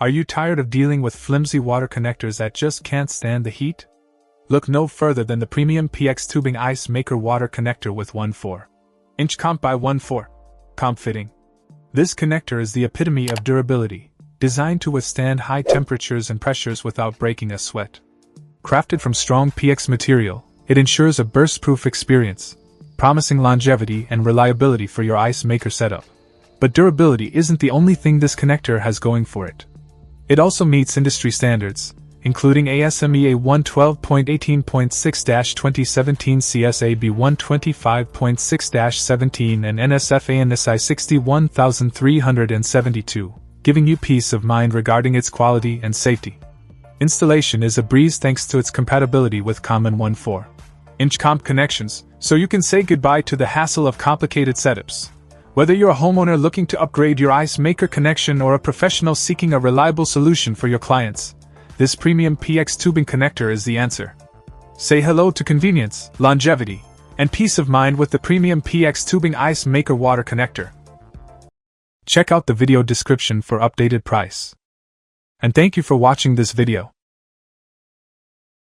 Are you tired of dealing with flimsy water connectors that just can't stand the heat? Look no further than the premium PEX tubing ice maker water connector with 1/4-inch comp by 1/4 comp fitting. This connector is the epitome of durability, designed to withstand high temperatures and pressures without breaking a sweat. Crafted from strong PEX material, it ensures a burst-proof experience, promising longevity and reliability for your ice maker setup. But durability isn't the only thing this connector has going for it. It also meets industry standards, including ASME A112.18.6-2017 CSAB 125.6-17 and NSF ANSI 61372, giving you peace of mind regarding its quality and safety. Installation is a breeze thanks to its compatibility with common 1/4-inch comp connections, so you can say goodbye to the hassle of complicated setups. Whether you're a homeowner looking to upgrade your ice maker connection or a professional seeking a reliable solution for your clients, this premium PEX tubing connector is the answer. Say hello to convenience, longevity, and peace of mind with the premium PEX tubing ice maker water connector. Check out the video description for updated price. And thank you for watching this video.